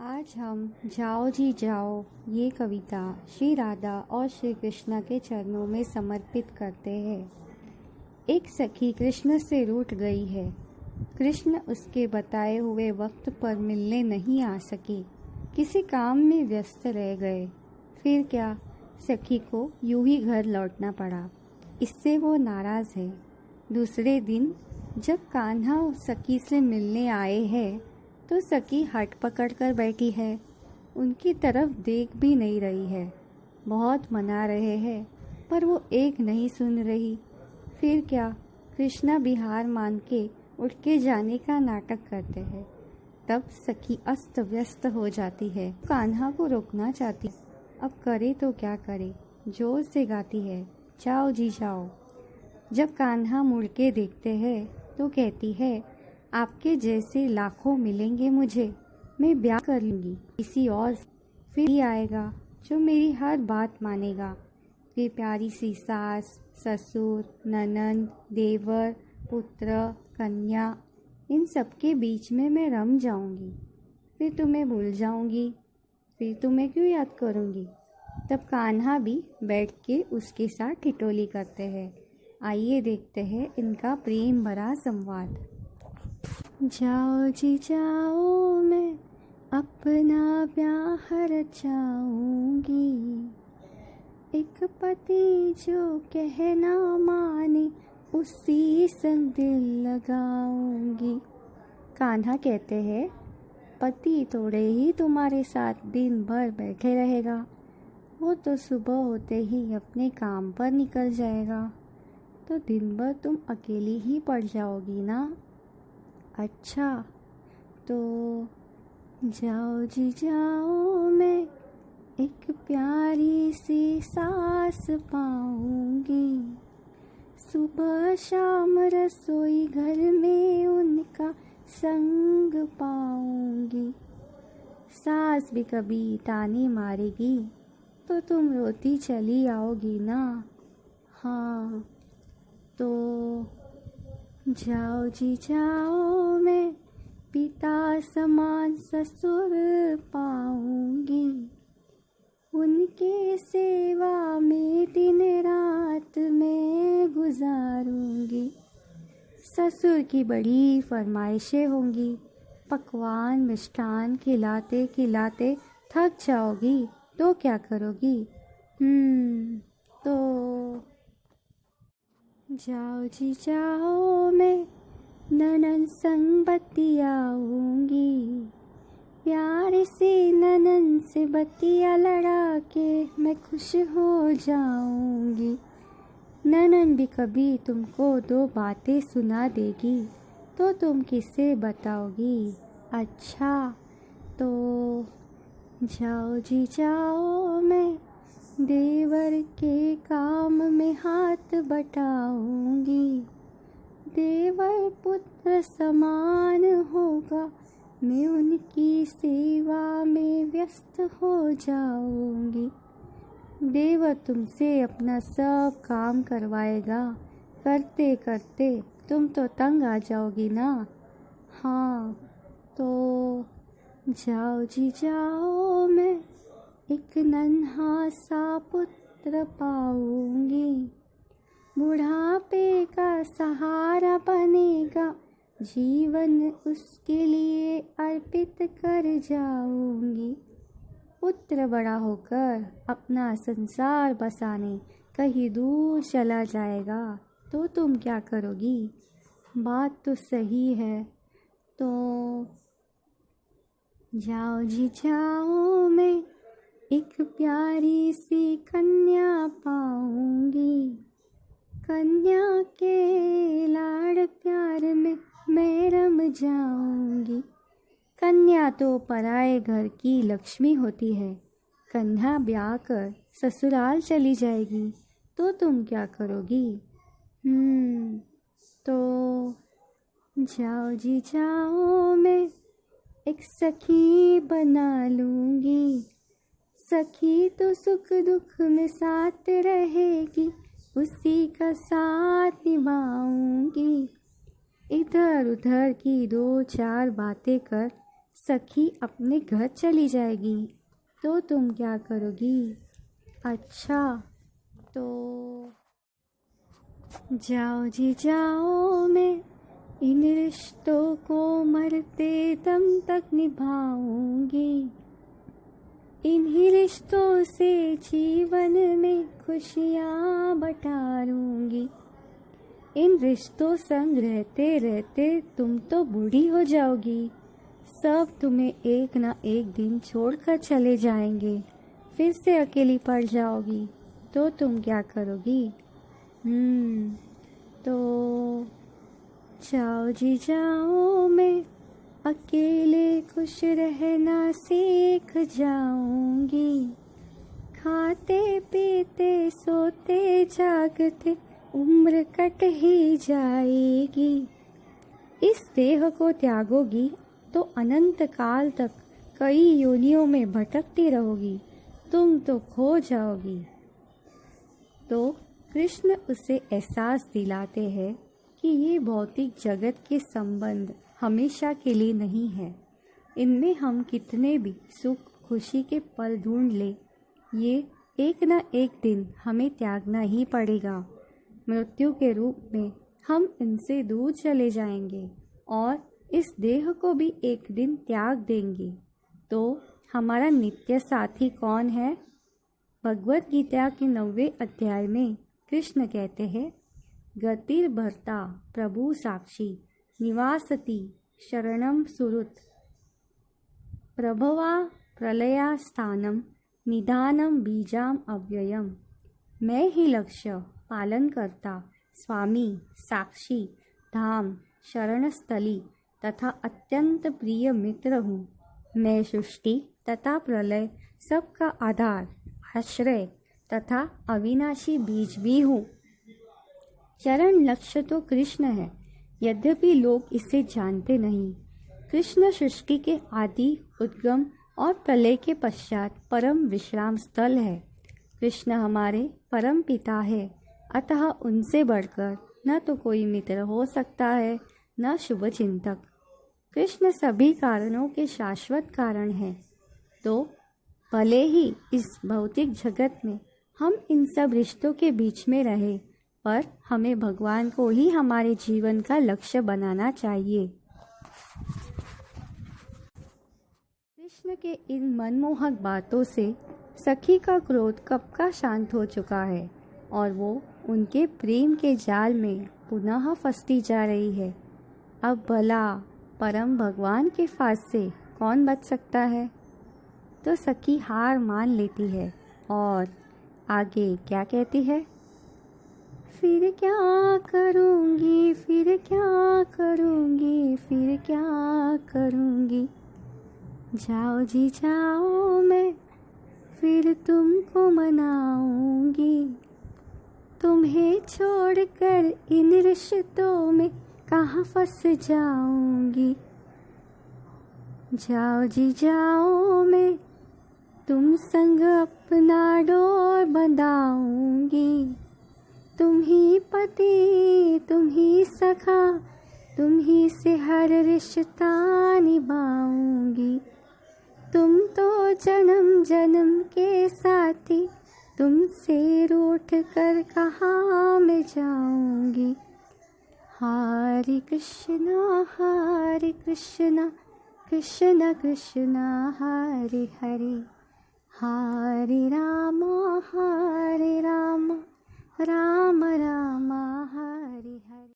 आज हम जाओ जी जाओ ये कविता श्री राधा और श्री कृष्ण के चरणों में समर्पित करते हैं। एक सखी कृष्ण से रूठ गई है। कृष्ण उसके बताए हुए वक्त पर मिलने नहीं आ सके, किसी काम में व्यस्त रह गए। फिर क्या, सखी को यूं ही घर लौटना पड़ा। इससे वो नाराज़ है। दूसरे दिन जब कान्हा सखी से मिलने आए हैं तो सखी हट पकड़ कर बैठी है, उनकी तरफ देख भी नहीं रही है। बहुत मना रहे हैं पर वो एक नहीं सुन रही। फिर क्या, कृष्णा बिहार मान के उठ के जाने का नाटक करते हैं। तब सखी अस्त व्यस्त हो जाती है, कान्हा को रोकना चाहती। अब करे तो क्या करे, जोर से गाती है, जाओ जी जाओ। जब कान्हा मुड़ के देखते हैं तो कहती है, आपके जैसे लाखों मिलेंगे मुझे, मैं ब्याह कर लूँगी किसी और। फिर ही आएगा जो मेरी हर बात मानेगा। फिर प्यारी सी सास, ससुर, ननंद, देवर, पुत्र, कन्या, इन सबके बीच में मैं रम जाऊंगी। फिर तुम्हें भूल जाऊंगी, फिर तुम्हें क्यों याद करूंगी। तब कान्हा भी बैठ के उसके साथ ठिठोली करते हैं। आइए देखते हैं इनका प्रेम भरा संवाद। जाओ जी जाओ, मैं अपना ब्याह रचाऊंगी। एक पति जो कहना माने, उसी संग दिल लगाऊंगी। कान्हा कहते हैं, पति थोड़े ही तुम्हारे साथ दिन भर बैठे रहेगा, वो तो सुबह होते ही अपने काम पर निकल जाएगा, तो दिन भर तुम अकेली ही पड़ जाओगी ना। अच्छा, तो जाओ जी जाओ, मैं एक प्यारी सी सास पाऊंगी। सुबह शाम रसोई घर में उनका संग पाऊंगी। सास भी कभी ताने मारेगी तो तुम रोती चली आओगी ना। हाँ, तो जाओ जी जाओ, मैं पिता समान ससुर पाऊंगी। उनके सेवा में दिन रात मैं गुजारूंगी। ससुर की बड़ी फरमाइशें होंगी, पकवान मिष्ठान खिलाते खिलाते थक जाओगी तो क्या करोगी। तो जाओ जी जाओ, मैं ननन संग बतियाऊंगी। प्यार से ननन से बतिया लड़ा के मैं खुश हो जाऊंगी। ननन भी कभी तुमको दो बातें सुना देगी तो तुम किससे बताओगी। अच्छा, तो जाओ जी जाओ, मैं देवर के काम में हाथ बटाऊंगी। देवर पुत्र समान होगा, मैं उनकी सेवा में व्यस्त हो जाऊंगी। देवर तुमसे अपना सब काम करवाएगा, करते करते तुम तो तंग आ जाओगी ना। हाँ, तो जाओ जी जाओ, मैं एक नन्हा सा पुत्र पाऊंगी। बुढ़ापे का सहारा बनेगा, जीवन उसके लिए अर्पित कर जाऊंगी। पुत्र बड़ा होकर अपना संसार बसाने कहीं दूर चला जाएगा तो तुम क्या करोगी। बात तो सही है, तो जाओ जी जाओ, मैं एक प्यारी सी कन्या पाऊंगी। कन्या के लाड़ प्यार में मैं रम जाऊंगी। कन्या तो पराए घर की लक्ष्मी होती है। कन्या ब्याह कर ससुराल चली जाएगी तो तुम क्या करोगी। तो जाओ जी जाओ, मैं एक सखी बना लूंगी। सखी तो सुख दुख में साथ रहेगी, उसी का साथ निभाऊंगी। इधर उधर की दो चार बातें कर सखी अपने घर चली जाएगी तो तुम क्या करोगी? अच्छा, तो जाओ जी जाओ, मैं इन रिश्तों को मरते दम तक निभाऊंगी। इन्हीं रिश्तों से जीवन में खुशियाँ बटारूंगी। इन रिश्तों संग रहते रहते तुम तो बूढ़ी हो जाओगी। सब तुम्हें एक ना एक दिन छोड़कर चले जाएंगे। फिर से अकेली पड़ जाओगी तो तुम क्या करोगी? तो जाओ जी जाओ, मैं अकेले खुश रहना सीख जाऊंगी। खाते पीते सोते जागते उम्र कट ही जाएगी। इस देह को त्यागोगी तो अनंत काल तक कई योनियों में भटकती रहोगी। तुम तो खो जाओगी। तो कृष्ण उसे एहसास दिलाते हैं कि ये भौतिक जगत के संबंध हमेशा के लिए नहीं है। इनमें हम कितने भी सुख खुशी के पल ढूंढ ले, ये एक न एक दिन हमें त्यागना ही पड़ेगा। मृत्यु के रूप में हम इनसे दूर चले जाएंगे और इस देह को भी एक दिन त्याग देंगे। तो हमारा नित्य साथी कौन है? भगवत गीता के 9वें अध्याय में कृष्ण कहते हैं, गतिर्भर्ता प्रभु साक्षी निवासति शरणम सुहृत् प्रभवा प्रलया स्थानम निधानम बीजाम अव्ययम। मैं ही लक्ष्य पालन करता स्वामी साक्षी धाम शरणस्थली तथा अत्यंत प्रिय मित्र हूँ। मैं सृष्टि तथा प्रलय सबका आधार आश्रय तथा अविनाशी बीज भी हूँ। चरण लक्ष्य तो कृष्ण है, यद्यपि लोग इसे जानते नहीं। कृष्ण सृष्टि के आदि उद्गम और प्रलय के पश्चात परम विश्राम स्थल है। कृष्ण हमारे परम पिता है, अतः उनसे बढ़कर न तो कोई मित्र हो सकता है न शुभ चिंतक। कृष्ण सभी कारणों के शाश्वत कारण हैं। तो भले ही इस भौतिक जगत में हम इन सब रिश्तों के बीच में रहे, पर हमें भगवान को ही हमारे जीवन का लक्ष्य बनाना चाहिए। कृष्ण के इन मनमोहक बातों से सखी का क्रोध कब का शांत हो चुका है और वो उनके प्रेम के जाल में पुनः फंसती जा रही है। अब भला परम भगवान के फांस से कौन बच सकता है? तो सखी हार मान लेती है और आगे क्या कहती है? फिर क्या करूँगी, फिर क्या करूँगी, फिर क्या करूँगी। जाओ जी जाओ, मैं फिर तुमको मनाऊंगी। तुम्हें छोड़कर इन रिश्तों में कहाँ फंस जाऊंगी। जाओ जी जाओ, मैं तुम संग अपना डोर बंधाऊंगी। तुम ही पति, तुम ही सखा, तुम ही से हर रिश्ता निभाऊंगी। तुम तो जन्म जन्म के साथी, तुमसे रूठ कर कहाँ मैं जाऊंगी। हरे कृष्णा कृष्ण कृष्ण हरे हरे, हरे राम राम राम हरे हरे।